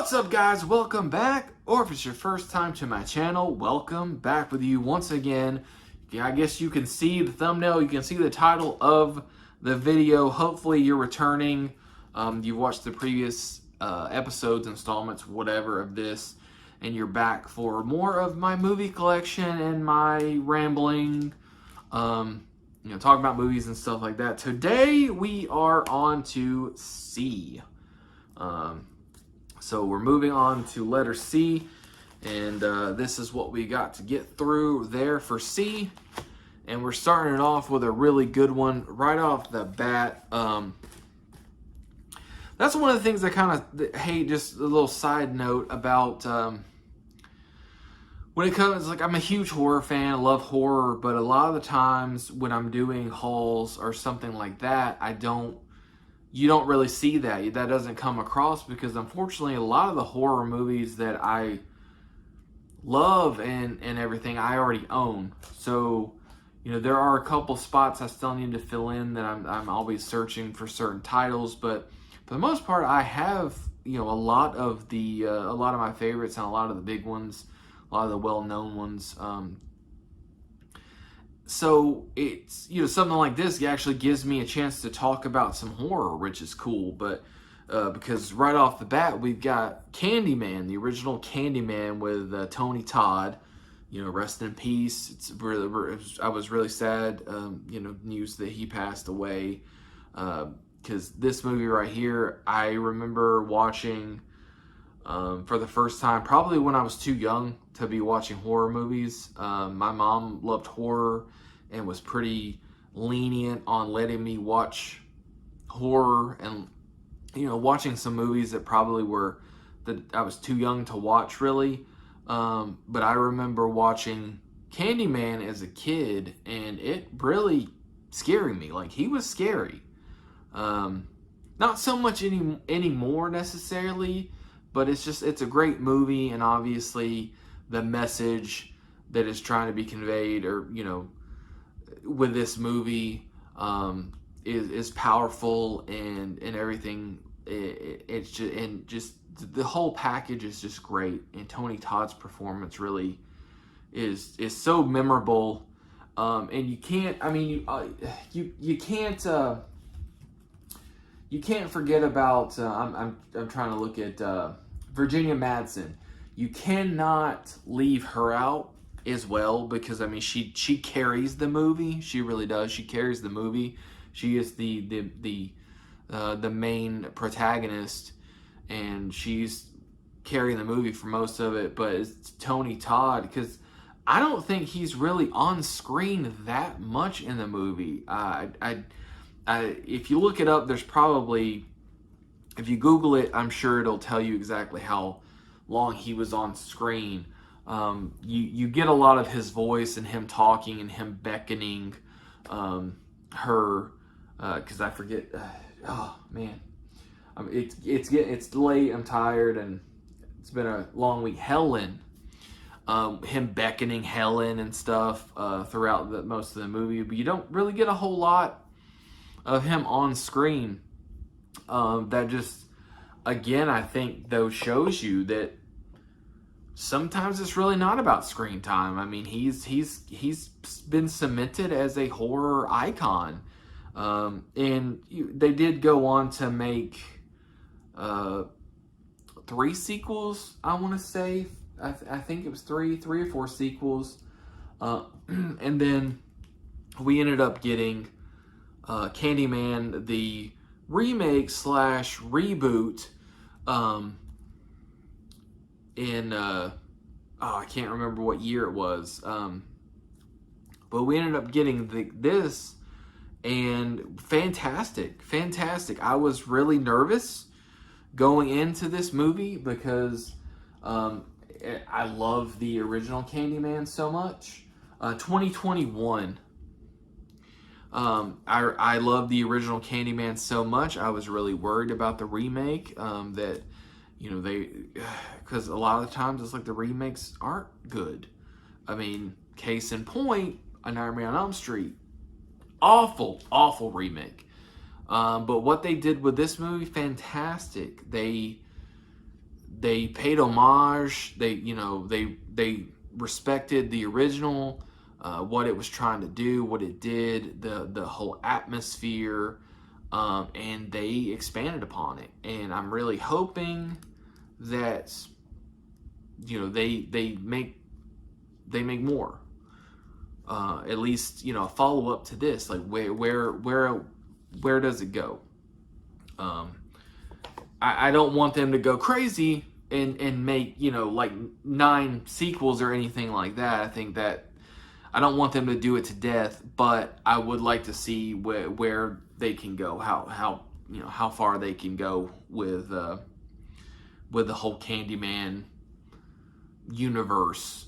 What's up, guys? Welcome back, or if it's your first time to my channel, welcome back with you once again. I guess you can see the thumbnail, you can see the title of the video. Hopefully you're returning. You've watched the previous episodes, installments, whatever of this, and you're back for more of my movie collection and my rambling, talking about movies and stuff like that. Today we are on to C. So we're moving on to letter C, and this is what we got to get through there for C. And we're starting it off with a really good one right off the bat. That's one of the things I kind of hate, just a little side note about when it comes, like, I'm a huge horror fan, I love horror, but a lot of the times when I'm doing hauls or something like that, you don't really see that. That doesn't come across because, unfortunately, a lot of the horror movies that I love and everything, I already own. So, there are a couple spots I still need to fill in that I'm always searching for certain titles. But for the most part, I have, a lot of my favorites and a lot of the big ones, a lot of the well-known ones. So it's, something like this actually gives me a chance to talk about some horror, which is cool. But because right off the bat, we've got Candyman, the original Candyman with Tony Todd. Rest in peace. I was really sad, news that he passed away. Because this movie right here, I remember watching for the first time, probably when I was too young to be watching horror movies. My mom loved horror and was pretty lenient on letting me watch horror and, watching some movies that I was too young to watch, really. But I remember watching Candyman as a kid, and it really scared me. Like, he was scary. Not so much anymore necessarily, but it's a great movie, and obviously the message that is trying to be conveyed, or with this movie, is powerful, and everything. It's just the whole package is just great, and Tony Todd's performance really is so memorable. And you can't. I mean, you can't. You can't forget about. I'm trying to look at Virginia Madsen. You cannot leave her out as well, because she carries the movie. She really does. She carries the movie. She is the main protagonist, and she's carrying the movie for most of it. But it's Tony Todd, because I don't think he's really on screen that much in the movie. If you look it up, there's probably, if you Google it, I'm sure it'll tell you exactly how long he was on screen. You get a lot of his voice and him talking and him beckoning her, because I forget. Oh man, it's late. I'm tired, and it's been a long week. Helen, him beckoning Helen and stuff throughout most of the movie, but you don't really get a whole lot of him on screen. That just, again, I think though shows you that sometimes it's really not about screen time. I mean, he's been cemented as a horror icon, and they did go on to make 3 sequels. I want to say, I think it was three or 4 sequels, and then we ended up getting Candyman, the remake / reboot, in I can't remember what year it was, but we ended up getting this, and fantastic. I was really nervous going into this movie because I love the original Candyman so much. 2021. I love the original Candyman so much. I was really worried about the remake, that because a lot of the times it's like the remakes aren't good. I mean, case in point, A Nightmare on Elm Street, awful remake. But what they did with this movie, fantastic. They they paid homage. They respected the original, what it was trying to do, what it did, the whole atmosphere, and they expanded upon it. And I'm really hoping that they make more. At least a follow up to this. Like where does it go? I don't want them to go crazy and make like 9 sequels or anything like that. I think that I don't want them to do it to death, but I would like to see where they can go, how far they can go with the whole Candyman universe.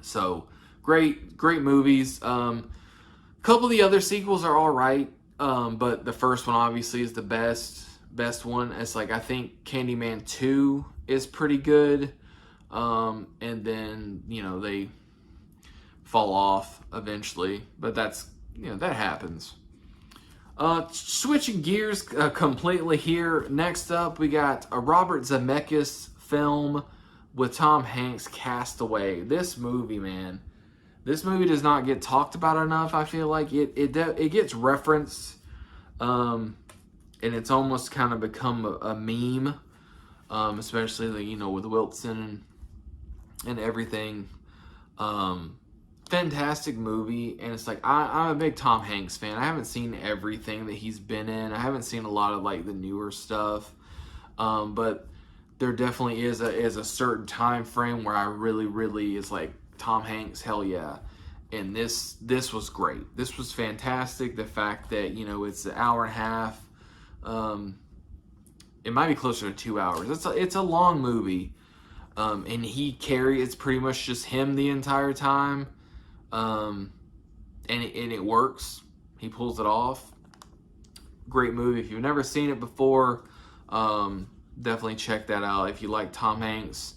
So great movies. Couple of the other sequels are all right, but the first one obviously is the best one. It's like, I think Candyman 2 is pretty good, and then they fall off eventually, but that's that happens. Switching gears completely here. Next up, we got a Robert Zemeckis film with Tom Hanks, Castaway. This movie, man, this movie does not get talked about enough. I feel like it gets referenced, and it's almost kind of become a meme, especially with Wilson and everything. Fantastic movie, and it's like I'm a big Tom Hanks fan. I haven't seen everything that he's been in. I haven't seen a lot of like the newer stuff, but there definitely is a certain time frame where I really is like, Tom Hanks, hell yeah. And this was great. This was fantastic. The fact that it's an hour and a half, it might be closer to 2 hours. It's a long movie, and it's pretty much just him the entire time. And it works. He pulls it off. Great movie. If you've never seen it before, definitely check that out if you like Tom Hanks.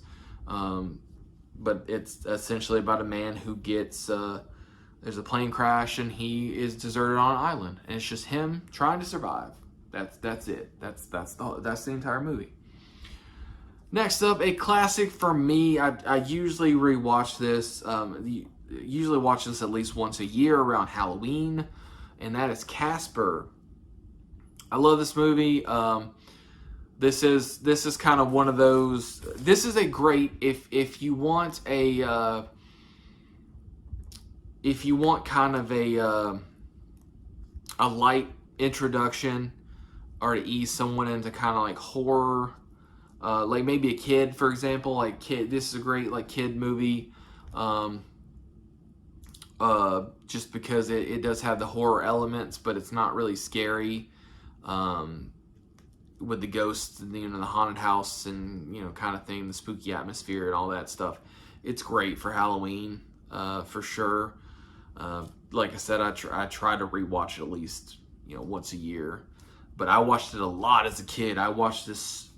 But it's essentially about a man who gets there's a plane crash and he is deserted on an island, and it's just him trying to survive. That's it. That's the entire movie. Next up, a classic for me. I usually rewatch this. Usually watch this at least once a year around Halloween, and that is Casper. I love this movie. This is kind of one of those. This is a great if you want kind of a light introduction, or to ease someone into kind of like horror, like maybe a kid, for example. This is a great like kid movie. Just because it does have the horror elements, but it's not really scary, with the ghosts and the haunted house and kind of thing, the spooky atmosphere and all that stuff. It's great for Halloween, for sure. Like I said, I try to rewatch it at least once a year, but I watched it a lot as a kid. I watched this.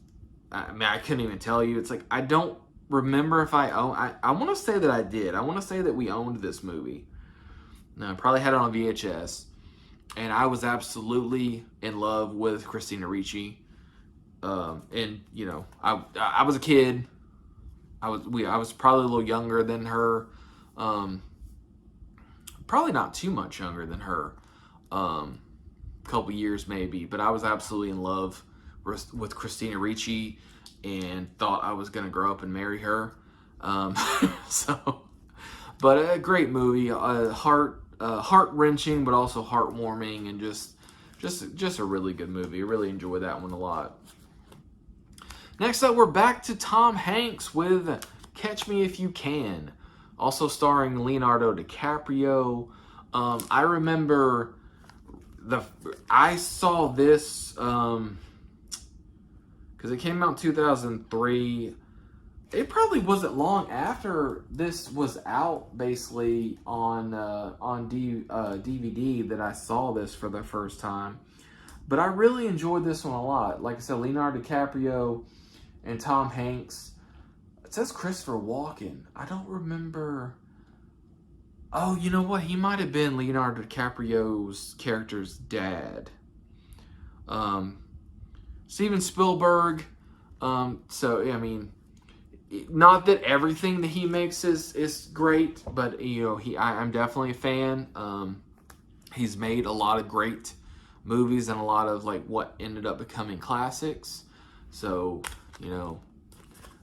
I mean, I couldn't even tell you. It's like, I don't remember if I want to say that I did. I want to say that we owned this movie. No, I probably had it on VHS, and I was absolutely in love with Christina Ricci. And I was a kid. I was probably a little younger than her. Probably not too much younger than her. Couple years maybe, but I was absolutely in love with Christina Ricci, and thought I was gonna grow up and marry her. But a great movie, heart-wrenching, but also heartwarming, and just a really good movie. I really enjoy that one a lot. Next up, we're back to Tom Hanks with Catch Me If You Can, also starring Leonardo DiCaprio. I remember I saw this because it came out in 2003. It probably wasn't long after this was out, basically on DVD, that I saw this for the first time. But I really enjoyed this one a lot. Like I said, Leonardo DiCaprio and Tom Hanks. It says Christopher Walken. I don't remember. Oh, you know what? He might have been Leonardo DiCaprio's character's dad. Steven Spielberg. So I mean, not that everything that he makes is great, but I'm definitely a fan. He's made a lot of great movies and a lot of like what ended up becoming classics. So,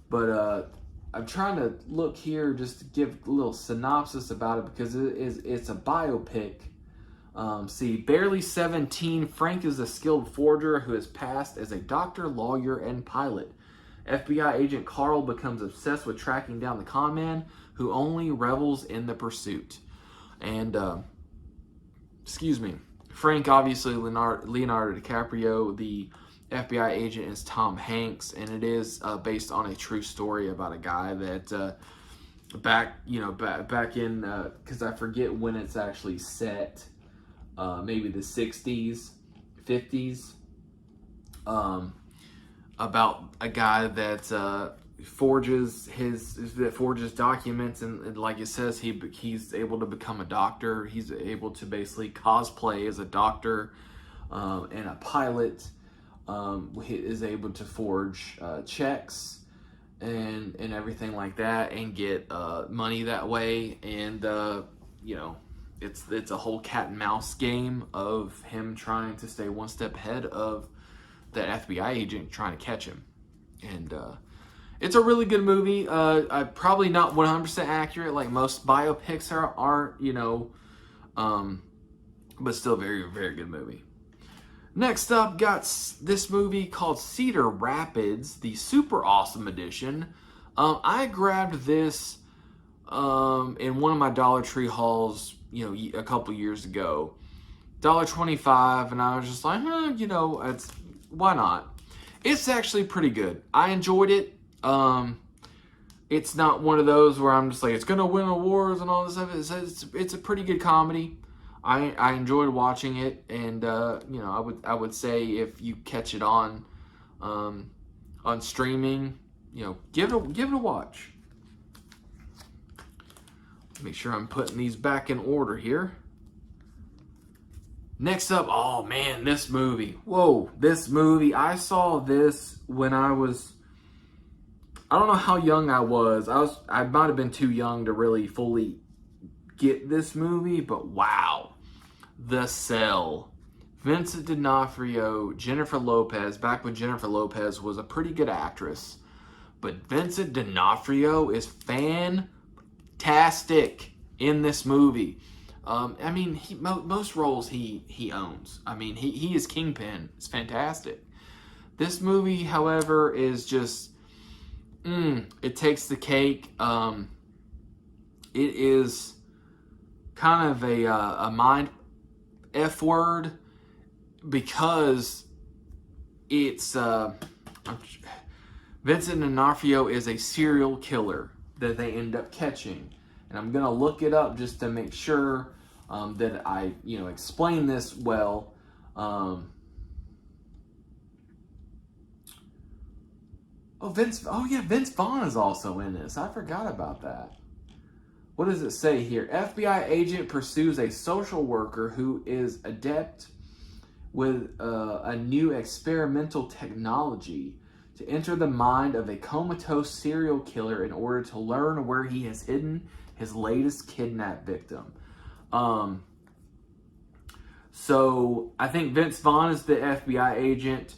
but I'm trying to look here just to give a little synopsis about it because it's a biopic. See, barely 17, Frank is a skilled forger who has passed as a doctor, lawyer, and pilot. FBI agent Carl becomes obsessed with tracking down the con man who only revels in the pursuit. And, Frank, obviously Leonardo DiCaprio. The FBI agent is Tom Hanks, and it is based on a true story about a guy that back in, because I forget when it's actually set, maybe the 60s, 50s, about a guy that forges documents, and like it says, he's able to become a doctor. He's able to basically cosplay as a doctor and a pilot. He is able to forge checks and everything like that, and get money that way. And it's a whole cat and mouse game of him trying to stay one step ahead of the FBI agent trying to catch him. And it's a really good movie. Probably not 100% accurate like most biopics aren't, but still very, very good movie. Next up, got this movie called Cedar Rapids, the Super Awesome Edition. I grabbed this in one of my Dollar Tree hauls, a couple years ago. $1.25, and I was just like, why not? It's actually pretty good. I enjoyed it. It's not one of those where I'm just like, it's gonna win awards and all this stuff. It's a pretty good comedy. I enjoyed watching it, and I would say if you catch it on streaming, give it a watch. Make sure I'm putting these back in order here. Next up, oh man, this movie. Whoa, this movie. I saw this when I don't know how young I was. I might have been too young to really fully get this movie, but wow. The Cell. Vincent D'Onofrio, Jennifer Lopez, back when Jennifer Lopez was a pretty good actress. But Vincent D'Onofrio is fantastic in this movie. Most roles he owns. He is Kingpin. It's fantastic. This movie, however, is just, it takes the cake. It is kind of a mind F word because it's Vincent D'Onofrio is a serial killer that they end up catching. And I'm going to look it up just to make sure that I, explain this well. Vince Vaughn is also in this. I forgot about that. What does it say here? FBI agent pursues a social worker who is adept with a new experimental technology to enter the mind of a comatose serial killer in order to learn where he has hidden his latest kidnapped victim. So I think Vince Vaughn is the FBI agent.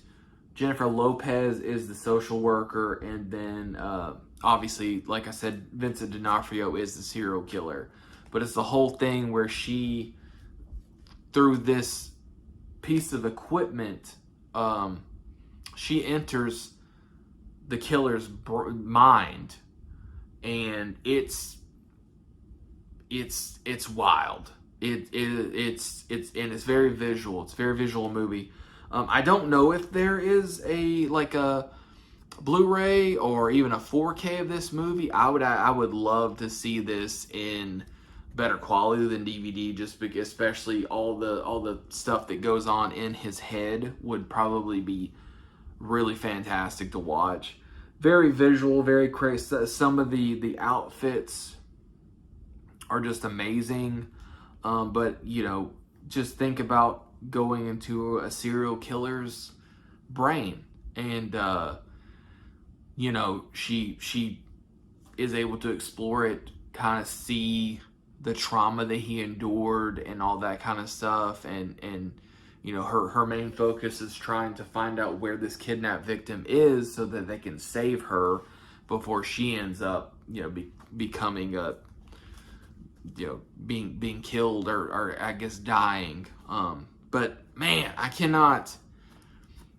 Jennifer Lopez is the social worker, and then obviously, like I said, Vincent D'Onofrio is the serial killer. But it's the whole thing where she, through this piece of equipment, she enters the killer's mind, and it's wild. It's very visual. It's a very visual movie. I don't know if there is a Blu-ray or even a 4K of this movie. I would love to see this in better quality than DVD, just because, especially all the stuff that goes on in his head would probably be really fantastic to watch. Very visual, very crazy. Some of the outfits are just amazing. But just think about going into a serial killer's brain, and she is able to explore it, kind of see the trauma that he endured and all that kind of stuff, and her main focus is trying to find out where this kidnapped victim is so that they can save her before she ends up becoming a being killed, or I guess dying. But man, I cannot.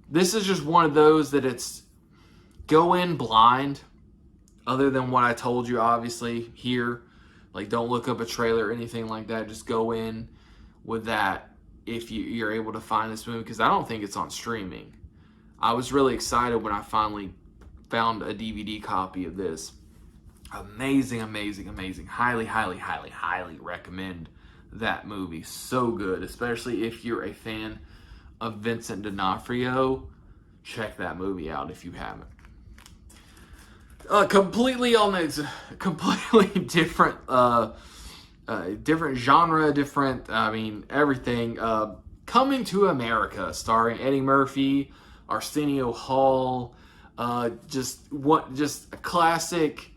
This is just one of those that it's go in blind. Other than what I told you, obviously here, like don't look up a trailer or anything like that. Just go in with that if you're able to find this movie, because I don't think it's on streaming. I was really excited when I finally found a DVD copy of this. Amazing, amazing, amazing. Highly, highly, highly, highly recommend that movie. So good, especially if you're a fan of Vincent D'Onofrio. Check that movie out if you haven't. Completely different, different genre, different. I mean, everything. Coming to America, starring Eddie Murphy, Arsenio Hall. Just a classic.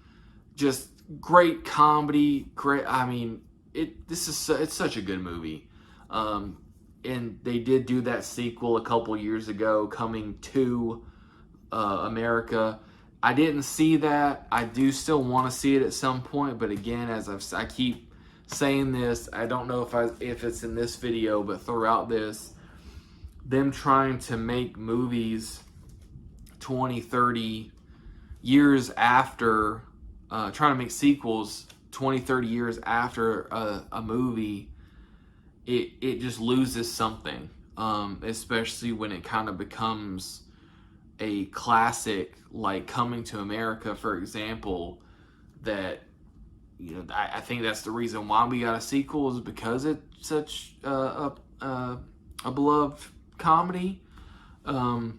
Just great comedy. Great. I mean, it's such a good movie. And they did do that sequel a couple years ago, Coming to America. I didn't see that. I do still want to see it at some point, but again, as I keep saying this, I don't know if it's in this video, but throughout this, them trying to make movies 20, 30 years after, trying to make sequels 20, 30 years after a movie, it just loses something, especially when it kind of becomes a classic, like Coming to America, for example, that, I think that's the reason why we got a sequel, is because it's such a beloved comedy. I don't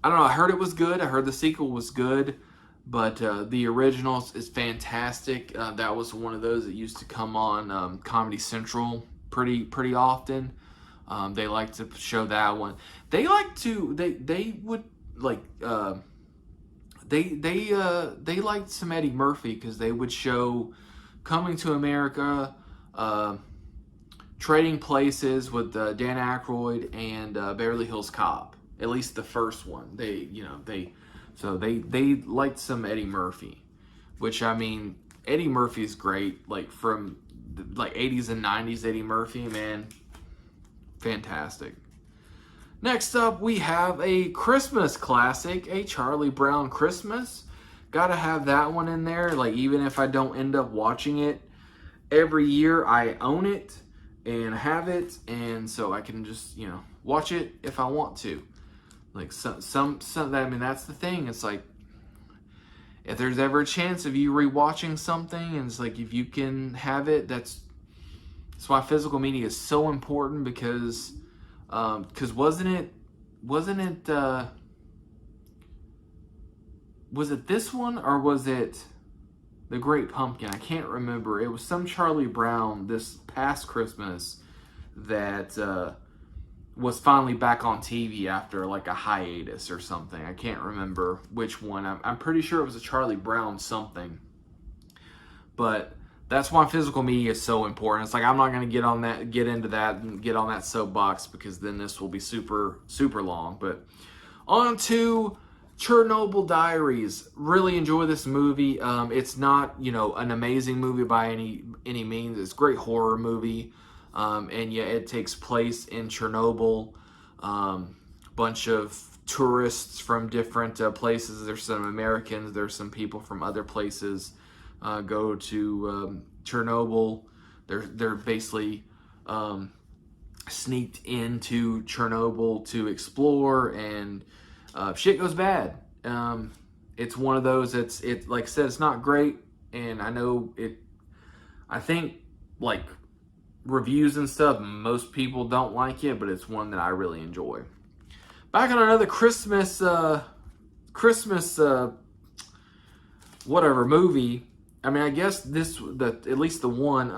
know, I heard it was good. I heard the sequel was good, but the original is fantastic. That was one of those that used to come on Comedy Central pretty often. They like to show that one. They like to, they would like, they liked some Eddie Murphy, because they would show Coming to America, Trading Places with Dan Aykroyd, and Beverly Hills Cop. At least the first one. They liked some Eddie Murphy, which, I mean, Eddie Murphy's great. Like from the 80s and 90s, Eddie Murphy, man, fantastic. Next up, we have a Christmas classic, A Charlie Brown Christmas. Gotta have that one in there. Like, even if I don't end up watching it every year, I own it and have it, and so I can just, watch it if I want to. Like, some I mean, that's the thing. It's like, if there's ever a chance of you rewatching something, and it's like, if you can have it, that's why physical media is so important, because wasn't it was it this one, or was it The Great Pumpkin? I can't remember. It was some Charlie Brown this past Christmas that was finally back on TV after like a hiatus or something. I can't remember which one. I'm pretty sure it was a Charlie Brown something. But that's why physical media is so important. It's like, I'm not going to get into that and get on that soapbox, because then this will be super, super long. But on to Chernobyl Diaries. Really enjoy this movie. It's not, an amazing movie by any means. It's a great horror movie. And yeah, it takes place in Chernobyl. Bunch of tourists from different places. There's some Americans. There's some people from other places go to Chernobyl. They're basically sneaked into Chernobyl to explore, and shit goes bad. It's one of those. It like I said, it's not great, and I know it. I think like reviews and stuff, most people don't like it, but it's one that I really enjoy. Back on another Christmas whatever movie. I mean, I guess at least the one,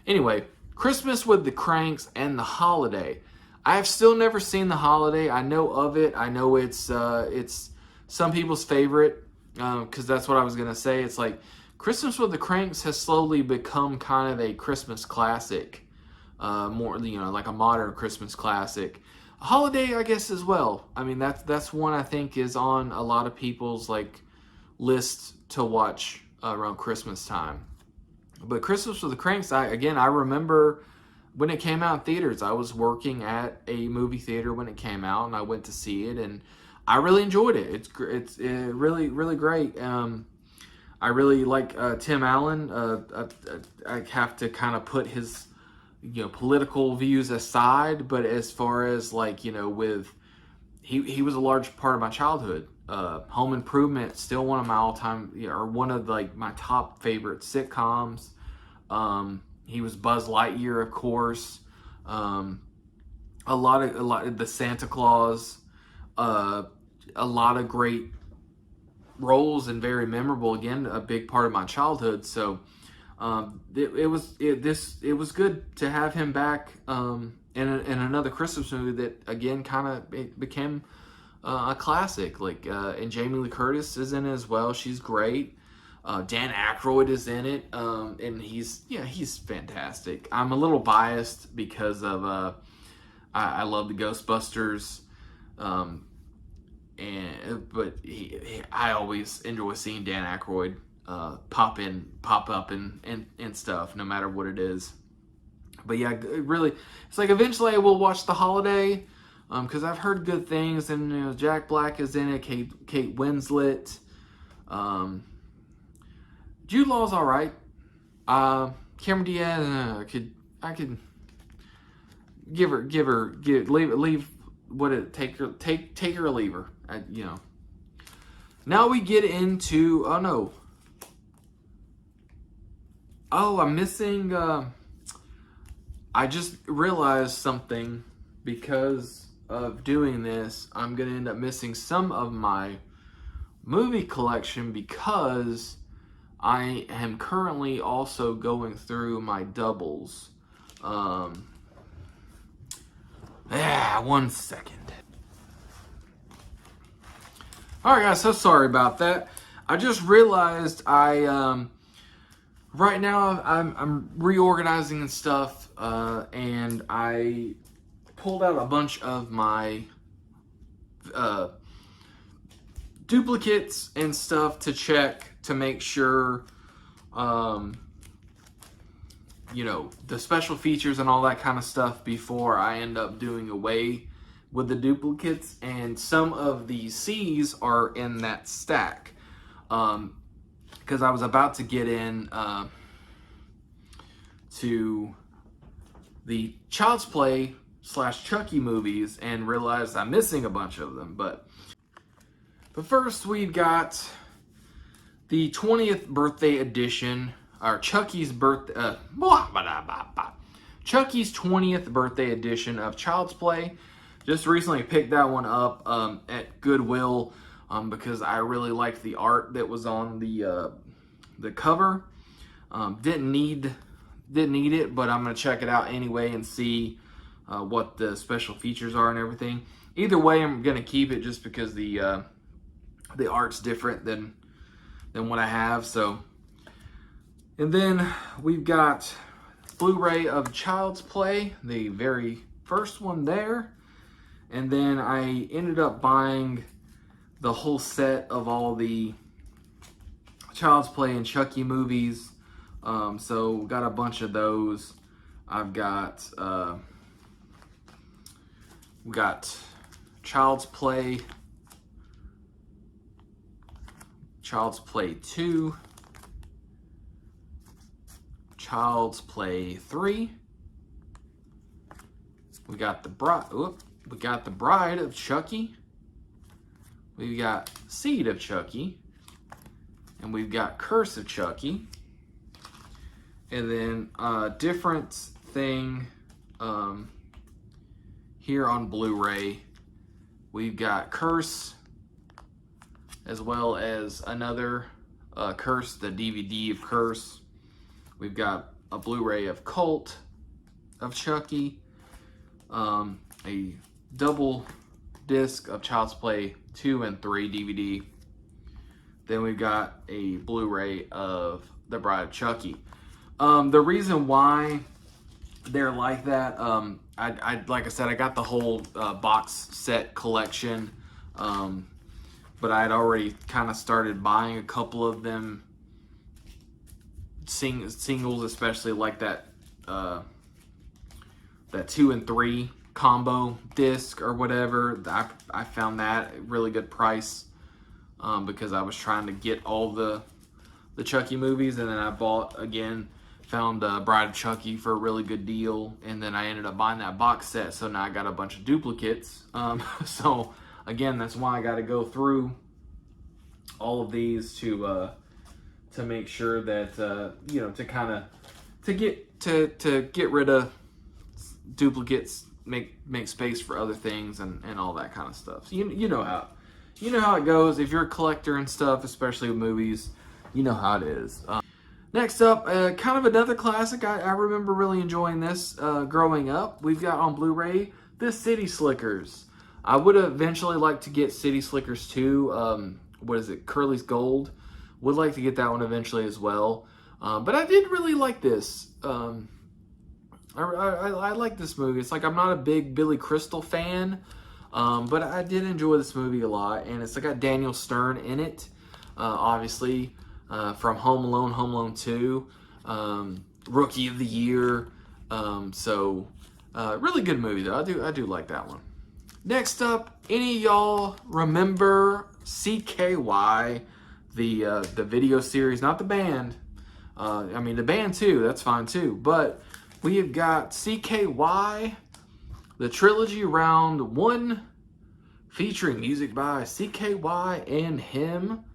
anyway, Christmas with the Cranks and The Holiday. I have still never seen The Holiday. I know of it. I know it's some people's favorite, because that's what I was gonna say. It's like Christmas with the Cranks has slowly become kind of a Christmas classic, more, you know, like a modern Christmas classic. A holiday, I guess, as well. I mean, that's one I think is on a lot of people's like list to watch around Christmas time. But Christmas with the Cranks, I remember when it came out in theaters. I was working at a movie theater when it came out, and I went to see it, and I really enjoyed it. It's really really great. I really like Tim Allen. I have to kind of put his, you know, political views aside, but as far as like, you know, with he was a large part of my childhood. Home Improvement, still one of my all-time, you know, or one of like my top favorite sitcoms. He was Buzz Lightyear, of course. A lot of the Santa Claus. A lot of great roles and very memorable. Again, a big part of my childhood. So it was good to have him back in another Christmas movie that again kind of became a classic. Like and Jamie Lee Curtis is in it as well. She's great. Dan Aykroyd is in it, and he's fantastic. I'm a little biased because of I love the Ghostbusters, but I always enjoy seeing Dan Aykroyd pop up and stuff, no matter what it is. But yeah, really, it's like eventually I will watch The Holiday, because I've heard good things, and you know, Jack Black is in it, Kate Winslet, Jude Law's all right. Cameron Diaz, I could leave what it take her or leave her. You know. Now we get into I'm missing. I just realized something because of doing this. I'm gonna end up missing some of my movie collection because I am currently also going through my doubles. 1 second. Alright guys, so sorry about that. I just realized right now I'm reorganizing and stuff, and I pulled out a bunch of my duplicates and stuff to check to make sure, you know, the special features and all that kind of stuff before I end up doing away with the duplicates. And some of the C's are in that stack, because I was about to get in to the Child's Play / Chucky movies and realized I'm missing a bunch of them. But first we've got the 20th birthday edition, or Chucky's Chucky's 20th birthday edition of Child's Play. Just recently picked that one up at Goodwill, because I really liked the art that was on the cover. Didn't need it, but I'm gonna check it out anyway and see what the special features are and everything. Either way, I'm gonna keep it just because the art's different than what I have. So, and then we've got Blu-ray of Child's Play, the very first one there. And then I ended up buying the whole set of all the Child's Play and Chucky movies. So got a bunch of those. I've got we got Child's Play, Child's Play 2, Child's Play 3. We got the Bride of Chucky. We've got Seed of Chucky, and we've got Curse of Chucky. And then a different thing here on Blu-ray. We've got Curse, as well as another Curse, the DVD of Curse. We've got a Blu-ray of Cult of Chucky, a double disc of Child's Play 2 and 3 DVD. Then we've got a Blu-ray of The Bride of Chucky. The reason why they're like that, like I said, I got the whole box set collection, but I had already kind of started buying a couple of them singles, especially like that 2 and 3 combo disc or whatever. I found that a really good price because I was trying to get all the Chucky movies, and then I found Bride of Chucky for a really good deal, and then I ended up buying that box set, so now I got a bunch of duplicates. So again, that's why I got to go through all of these to make sure that to get rid of duplicates, make space for other things, and all that kind of stuff. So you know how it goes if you're a collector and stuff, especially with movies. You know how it is. Next up, kind of another classic. I remember really enjoying this growing up. We've got on Blu-ray the City Slickers. I would eventually like to get City Slickers 2. What is it? Curly's Gold. Would like to get that one eventually as well. But I did really like this. I like this movie. It's like I'm not a big Billy Crystal fan, but I did enjoy this movie a lot. And it's got Daniel Stern in it, obviously. From Home Alone, Home Alone 2, Rookie of the Year. Really good movie though. I do like that one. Next up, any of y'all remember CKY, the video series, not the band. I mean the band too. That's fine too. But we have got CKY, the trilogy round 1, featuring music by CKY and Him.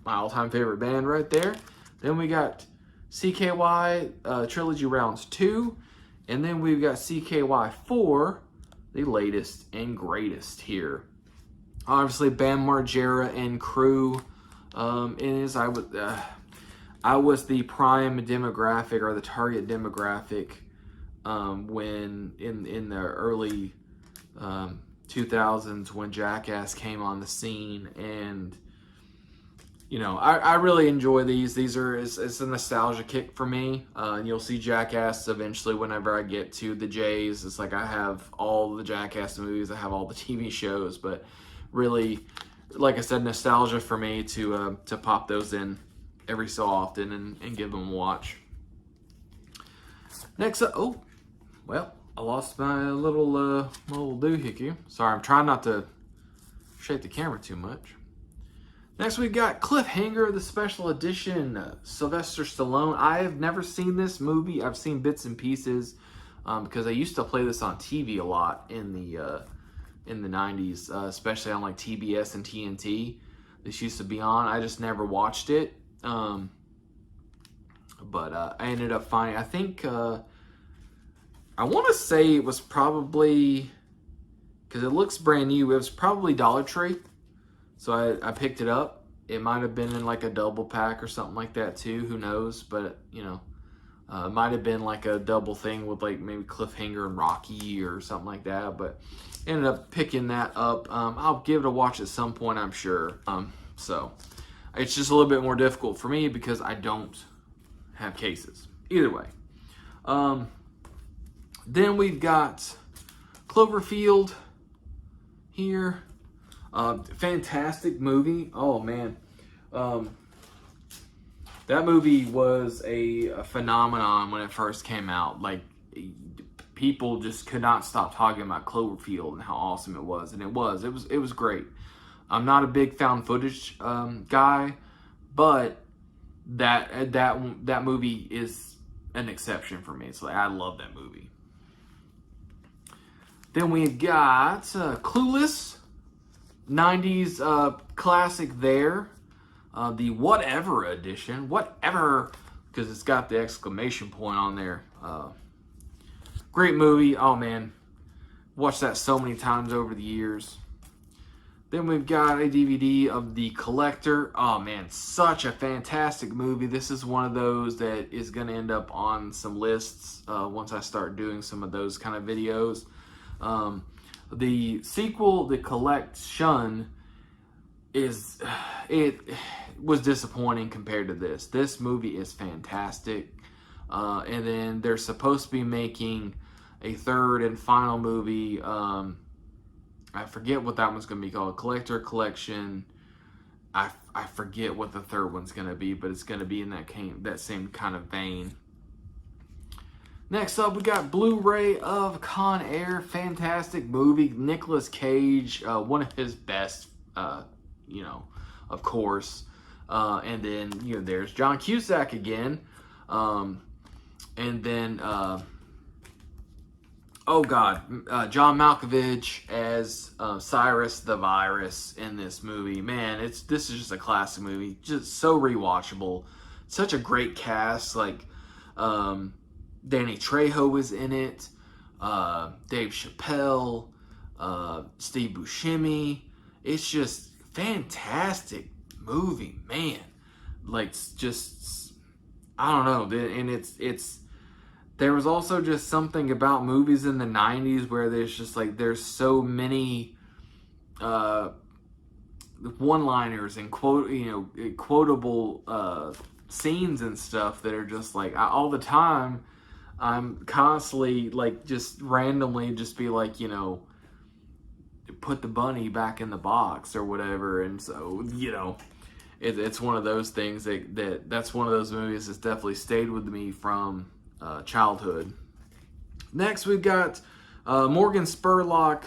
My all-time favorite band right there. Then we got CKY Trilogy Rounds 2. And then we've got CKY 4, the latest and greatest here. Obviously, Bam Margera and crew. I was the prime demographic, or the target demographic, when in the early 2000s when Jackass came on the scene. And I really enjoy these. It's a nostalgia kick for me. And you'll see Jackass eventually whenever I get to the J's. It's like I have all the Jackass movies. I have all the TV shows. But really, like I said, nostalgia for me to pop those in every so often and give them a watch. Next up, I lost my little doohickey. Sorry, I'm trying not to shake the camera too much. Next, we've got Cliffhanger, the special edition, Sylvester Stallone. I have never seen this movie. I've seen bits and pieces because I used to play this on TV a lot in the 90s, especially on like TBS and TNT. This used to be on. I just never watched it. But I ended up finding, I think, I want to say it was probably, because it looks brand new, it was probably Dollar Tree. So I picked it up. It might have been in like a double pack or something like that too. Who knows? But, it might have been like a double thing with like maybe Cliffhanger and Rocky or something like that. But ended up picking that up. I'll give it a watch at some point, I'm sure. So it's just a little bit more difficult for me because I don't have cases. Either way. Then we've got Cloverfield here. Fantastic movie. Oh man. That movie was a phenomenon when it first came out. Like, people just could not stop talking about Cloverfield and how awesome it was. And it was great. I'm not a big found footage guy, but that movie is an exception for me. It's like, I love that movie. Then we've got Clueless, 90s classic there. The Whatever edition. Whatever, because it's got the exclamation point on there. Great movie. Oh man, watched that so many times over the years. Then we've got a DVD of The Collector. Oh man, such a fantastic movie. This is one of those that is going to end up on some lists once I start doing some of those kind of videos. The sequel, The Collection, it was disappointing compared to this. This movie is fantastic. And then they're supposed to be making a third and final movie. I forget what that one's going to be called. Collection. I forget what the third one's going to be, but it's going to be in that same kind of vein. Next up, we got Blu-ray of Con Air. Fantastic movie. Nicolas Cage, one of his best, of course. And then, there's John Cusack again. And then, John Malkovich as Cyrus the Virus in this movie. Man, this is just a classic movie. Just so rewatchable. Such a great cast. Like, Danny Trejo was in it. Dave Chappelle. Steve Buscemi. It's just fantastic movie, man. Like, just, I don't know. And it's there was also just something about movies in the 90s where there's so many one-liners and quotable scenes and stuff that are just like, all the time I'm constantly like just randomly just be like, put the bunny back in the box or whatever. And so, it's one of those things that's one of those movies that's definitely stayed with me from childhood. Next, we've got Morgan Spurlock.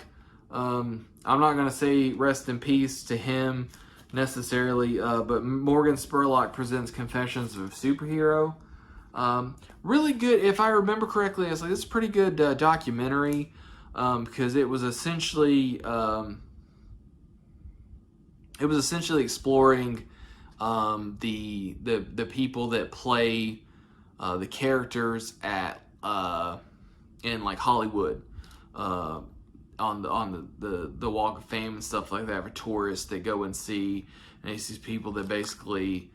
I'm not going to say rest in peace to him necessarily, but Morgan Spurlock presents Confessions of a Superhero. Really good, if I remember correctly. It's a pretty good documentary, because it was essentially exploring the people that play the characters at in like Hollywood, on the Walk of Fame and stuff like that, for tourists that go and see. And it's these people that basically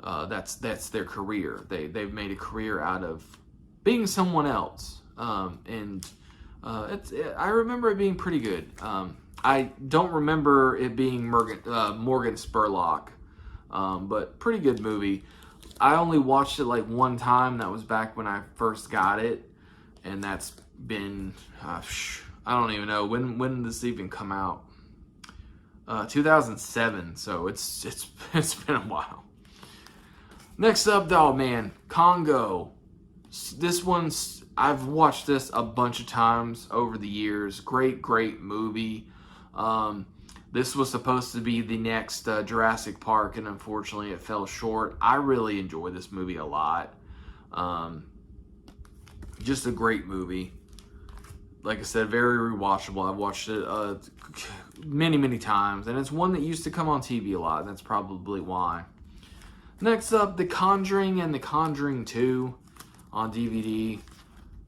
that's their career. They've made a career out of being someone else. I remember it being pretty good. I don't remember it being Morgan Spurlock, but pretty good movie. I only watched it like one time. That was back when I first got it, and that's been I don't even know when did this even come out. 2007. So it's been a while. Next up, Congo. This one's, I've watched this a bunch of times over the years. Great movie. This was supposed to be the next Jurassic Park, and unfortunately it fell short. I really enjoy this movie a lot. Just a great movie. Like I said, very rewatchable. I've watched it many times, and it's one that used to come on TV a lot, and that's probably why. Next up, The Conjuring and The Conjuring 2 on DVD.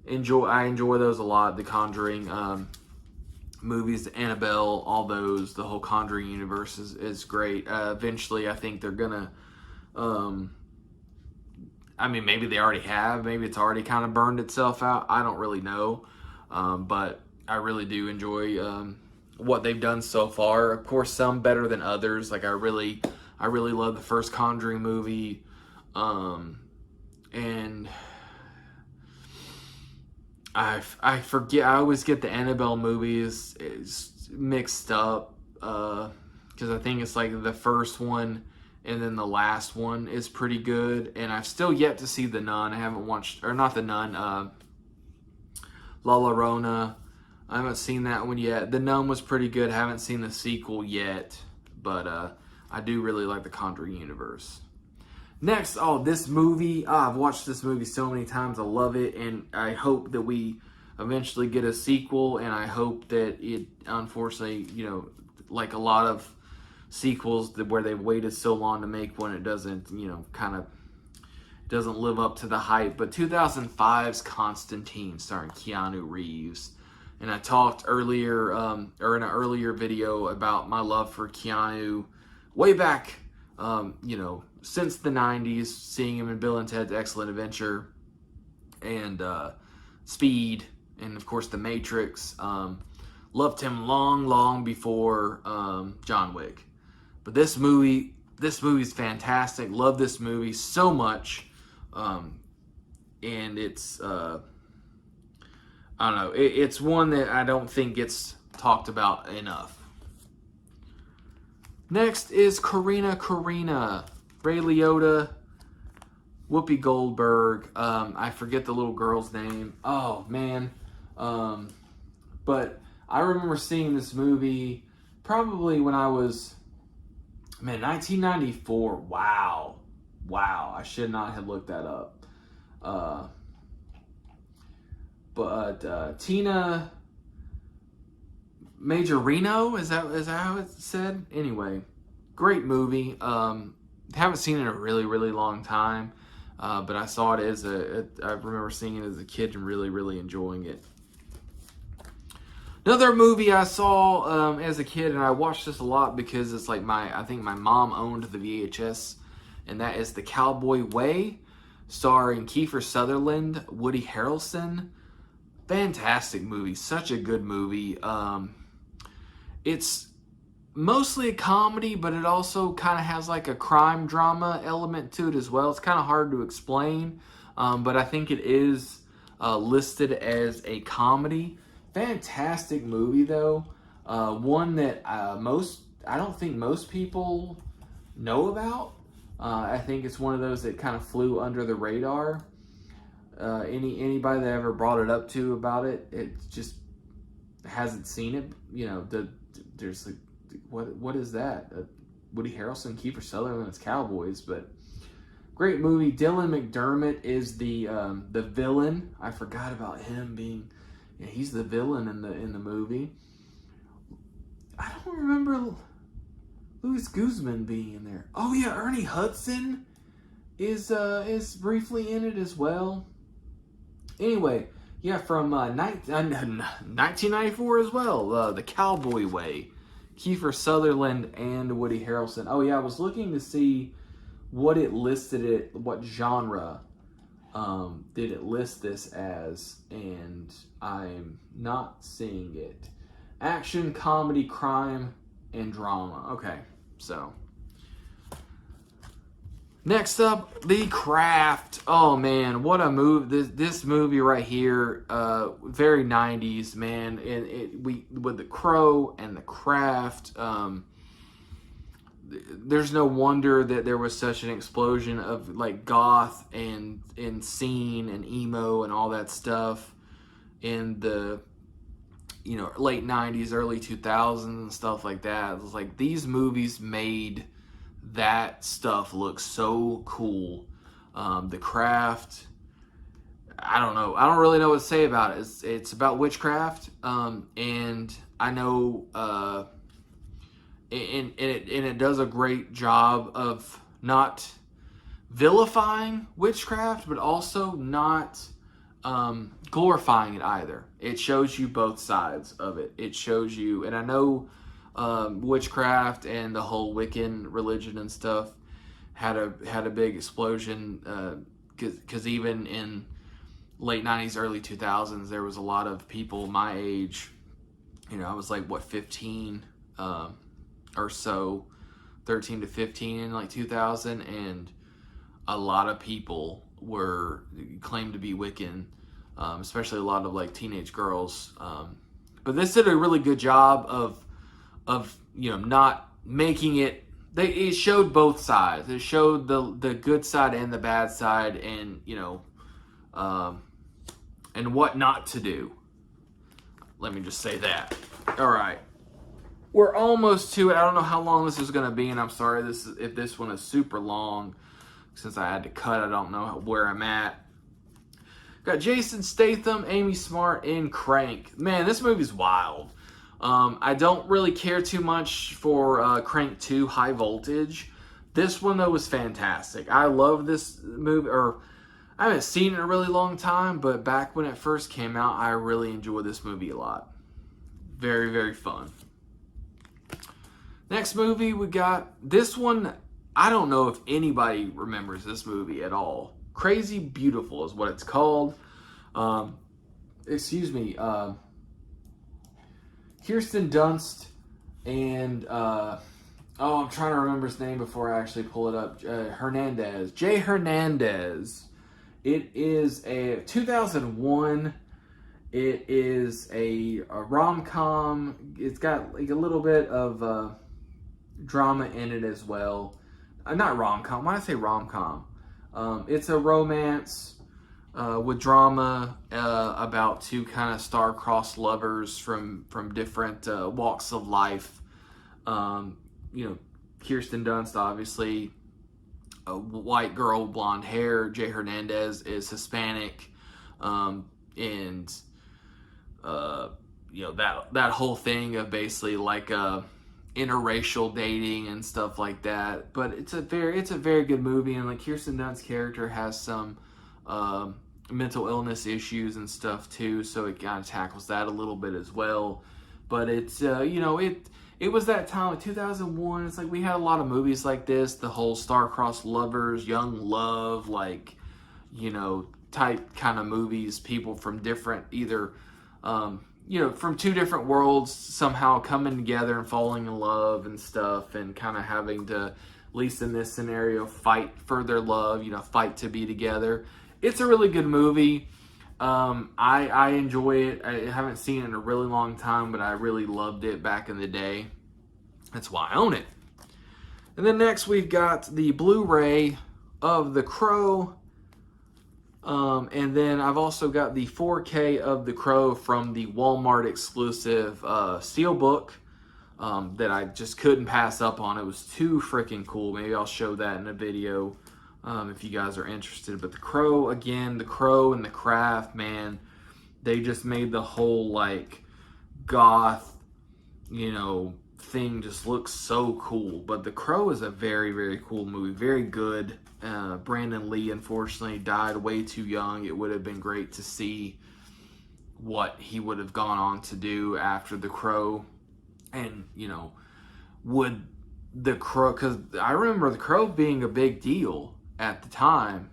I enjoy those a lot. The Conjuring movies, Annabelle, all those, the whole Conjuring universe is great. Eventually, I think they're gonna, maybe they already have, maybe it's already kind of burned itself out. I don't really know, but I really do enjoy what they've done so far. Of course, some better than others. Like I really love the first Conjuring movie, and I forget. I always get the Annabelle movies mixed up, because I think it's like the first one and then the last one is pretty good. And I've still yet to see The Nun. I haven't watched, or not The Nun, La Llorona. I haven't seen that one yet. The Nun was pretty good. I haven't seen the sequel yet, but I do really like the Conjuring universe. Next, this movie. I've watched this movie so many times. I love it, and I hope that we eventually get a sequel, and I hope that it, unfortunately, like a lot of sequels where they've waited so long to make one, it doesn't, doesn't live up to the hype. But 2005's Constantine, starring Keanu Reeves. And I talked earlier, or in an earlier video, about my love for Keanu way back, since the 90s, seeing him in Bill and Ted's Excellent Adventure, and Speed, and of course The Matrix. Loved him long before John Wick. But this movie's fantastic. Love this movie so much. And it's I don't know. It's one that I don't think gets talked about enough. Next is Karina. Ray Liotta, Whoopi Goldberg. I forget the little girl's name. Oh, man. But I remember seeing this movie probably when I was, 1994. Wow. I should not have looked that up. But Tina Majorino, is that how it's said? Anyway, great movie. Haven't seen it in a really long time, but I saw it as I remember seeing it as a kid and really enjoying it. Another movie I saw as a kid, and I watched this a lot because it's like I think my mom owned the VHS, and that is The Cowboy Way, starring Kiefer Sutherland, Woody Harrelson. Fantastic movie, such a good movie. It's mostly a comedy, but it also kind of has like a crime drama element to it as well. It's kind of hard to explain, but I think it is listed as a comedy. Fantastic movie though. One that I don't think most people know about. I think it's one of those that kind of flew under the radar. Anybody that ever brought it up to about it just hasn't seen it. You know, there's like, what is that? Woody Harrelson, Kiefer Sutherland, it's Cowboys, but great movie. Dylan McDermott is the villain. I forgot about him being. Yeah, he's the villain in the movie. I don't remember Luis Guzman being in there. Oh yeah, Ernie Hudson is briefly in it as well. Anyway, yeah, from 1994 as well. The Cowboy Way, Kiefer Sutherland and Woody Harrelson. Oh yeah, I was looking to see what genre did it list this as, and I'm not seeing it. Action, comedy, crime, and drama. Okay, so next up, The Craft. Oh man, what a movie! This movie right here, very 90s, man. And with The Crow and The Craft. There's no wonder that there was such an explosion of like goth and scene and emo and all that stuff in the late 90s, early 2000s and stuff like that. It was like these movies made that stuff look so cool. The Craft, I don't know. I don't really know what to say about it. It's about witchcraft, and I know. And it does a great job of not vilifying witchcraft, but also not glorifying it either. It shows you both sides of it. It shows you, and I know witchcraft and the whole Wiccan religion and stuff had a big explosion because even in late 90s, early 2000s, there was a lot of people my age. I was like 15. Or so, 13 to 15 in like 2000, and a lot of people claimed to be Wiccan, especially a lot of like teenage girls. But this did a really good job of not making it. It showed both sides. It showed the good side and the bad side, and and what not to do. Let me just say that. All right. We're almost to it. I don't know how long this is going to be, and I'm sorry if this one is super long. Since I had to cut, I don't know where I'm at. Got Jason Statham, Amy Smart, and Crank. Man, this movie's wild. I don't really care too much for Crank 2 High Voltage. This one, though, was fantastic. I love this movie, or I haven't seen it in a really long time, but back when it first came out, I really enjoyed this movie a lot. Very fun. Next movie, we got this one. I don't know if anybody remembers this movie at all. Crazy Beautiful is what it's called. Kirsten Dunst and I'm trying to remember his name before I actually pull it up. Hernandez, Jay Hernandez. It is a 2001. It is a rom-com. It's got like a little bit of drama in it as well. Not rom-com. Why did I say rom-com? It's a romance with drama about two kind of star-crossed lovers from different walks of life. Kirsten Dunst, obviously, a white girl, blonde hair. Jay Hernandez is Hispanic, and that whole thing of basically like interracial dating and stuff like that. But it's a very good movie, and like Kirsten Dunst's character has some mental illness issues and stuff too, so it kind of tackles that a little bit as well. But it's it was that time, like 2001. It's like we had a lot of movies like this, the whole star-crossed lovers, young love, like type kind of movies. People from different either from two different worlds somehow coming together and falling in love and stuff, and kind of having to, at least in this scenario, fight for their love, fight to be together. It's a really good movie. I enjoy it. I haven't seen it in a really long time, but I really loved it back in the day. That's why I own it. And then next we've got the Blu-ray of The Crow. And then I've also got the 4K of The Crow from the Walmart exclusive Steelbook that I just couldn't pass up on. It was too freaking cool. Maybe I'll show that in a video if you guys are interested. But The Crow, again, The Crow and The Craft, man, they just made the whole like goth, thing just look so cool. But The Crow is a very, very cool movie. Very good. Brandon Lee, unfortunately, died way too young. It would have been great to see what he would have gone on to do after The Crow. And, would The Crow, because I remember The Crow being a big deal at the time.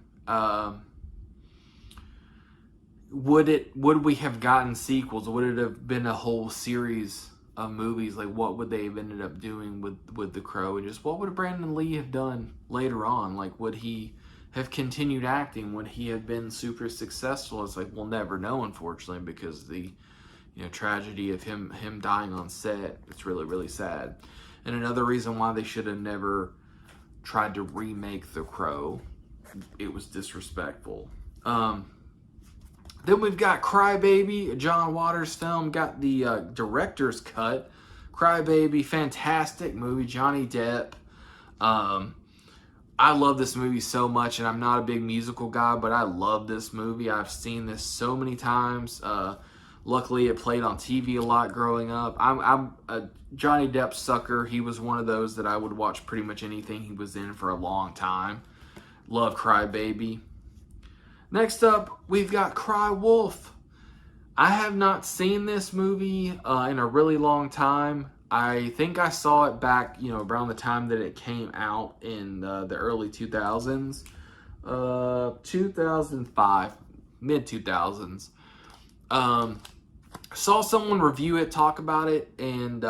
Would we have gotten sequels? Would it have been a whole series of movies? Like, what would they have ended up doing with The Crow? And just what would Brandon Lee have done later on? Like, would he have continued acting? Would he have been super successful? It's like, we'll never know, unfortunately, because the tragedy of him dying on set. It's really, really sad. And another reason why they should have never tried to remake The Crow. It was disrespectful. Then we've got Crybaby, a John Waters film. Got the director's cut. Crybaby, fantastic movie. Johnny Depp. I love this movie so much, and I'm not a big musical guy, but I love this movie. I've seen this so many times. Luckily, it played on TV a lot growing up. I'm a Johnny Depp sucker. He was one of those that I would watch pretty much anything he was in for a long time. Love Crybaby. Next up, we've got Cry Wolf. I have not seen this movie in a really long time. I think I saw it back, around the time that it came out in the early 2000s. 2005, mid-2000s. Saw someone review it, talk about it, and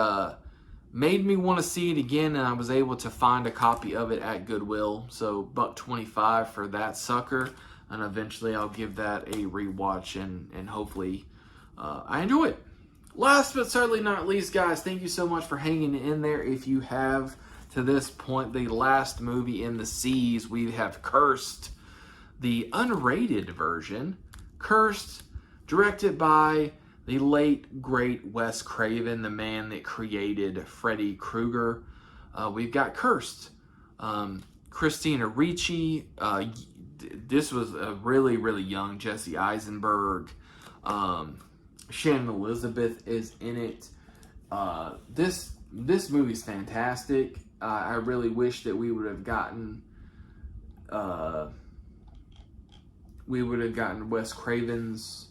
made me want to see it again, and I was able to find a copy of it at Goodwill. So, $1.25 for that sucker. And eventually I'll give that a rewatch, and hopefully I enjoy it. Last but certainly not least, guys, thank you so much for hanging in there. If you have to this point, the last movie in the seas, we have Cursed, the unrated version. Cursed, directed by the late, great Wes Craven, the man that created Freddy Krueger. We've got Cursed. Christina Ricci. This was a really, really young Jesse Eisenberg. Shannon Elizabeth is in it. This movie's fantastic. I really wish that we would have gotten Wes Craven's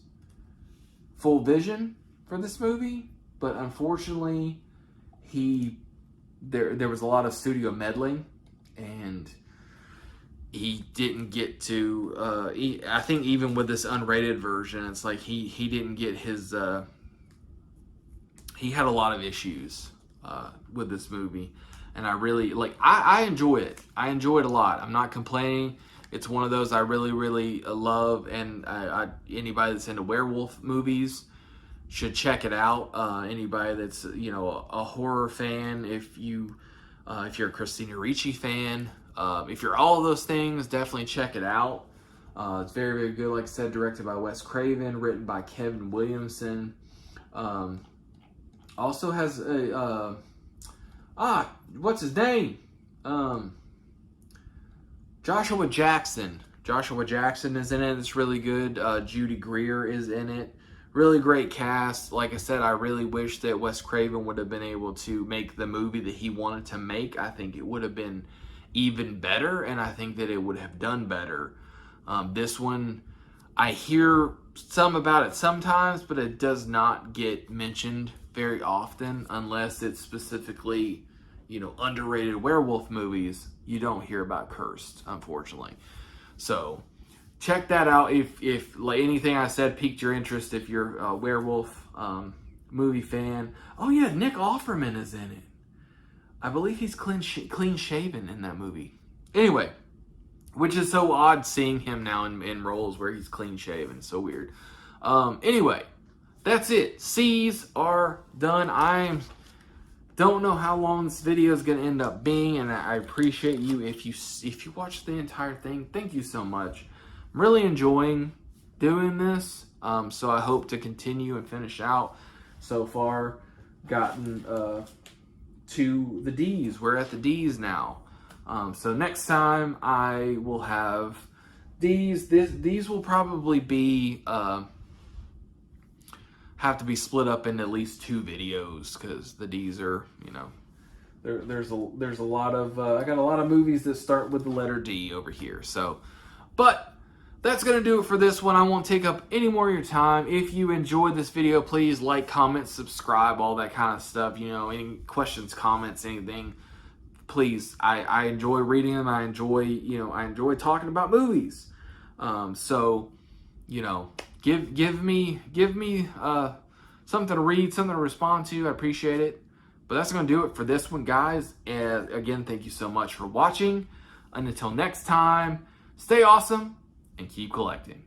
full vision for this movie, but unfortunately, there was a lot of studio meddling, and he didn't get to. I think even with this unrated version, it's like he didn't get his he had a lot of issues with this movie, and I really I enjoy it. I enjoy it a lot. I'm not complaining. It's one of those I really love, and anybody that's into werewolf movies should check it out. Anybody that's a horror fan, if you're a Christina Ricci fan, if you're all of those things, definitely check it out. It's very good. Like I said, directed by Wes Craven, written by Kevin Williamson. Also has a what's his name? Joshua Jackson. Joshua Jackson is in it. It's really good. Judy Greer is in it. Really great cast. Like I said, I really wish that Wes Craven would have been able to make the movie that he wanted to make. I think it would have been even better, and I think that it would have done better. This one, I hear some about it sometimes, but it does not get mentioned very often unless it's specifically, underrated werewolf movies. You don't hear about Cursed, unfortunately. So check that out if like anything I said piqued your interest, if you're a werewolf movie fan. Oh yeah, Nick Offerman is in it. I believe he's clean shaven in that movie. Anyway, which is so odd seeing him now in roles where he's clean shaven. So weird. Anyway, that's it. C's are done. I don't know how long this video is going to end up being, and I appreciate you if you watch the entire thing. Thank you so much. I'm really enjoying doing this, so I hope to continue and finish out. So far, gotten to the D's. We're at the D's now. So next time I will have D's. These will probably be have to be split up into at least 2 videos, because the D's are, there's a lot of I got a lot of movies that start with the letter D over here. So, but that's gonna do it for this one. I won't take up any more of your time. If you enjoyed this video, please like, comment, subscribe, all that kind of stuff. Any questions, comments, anything. Please, I enjoy reading them. I enjoy talking about movies. So, give me something to read, something to respond to. I appreciate it. But that's going to do it for this one, guys. And again, thank you so much for watching. And until next time, stay awesome and keep collecting.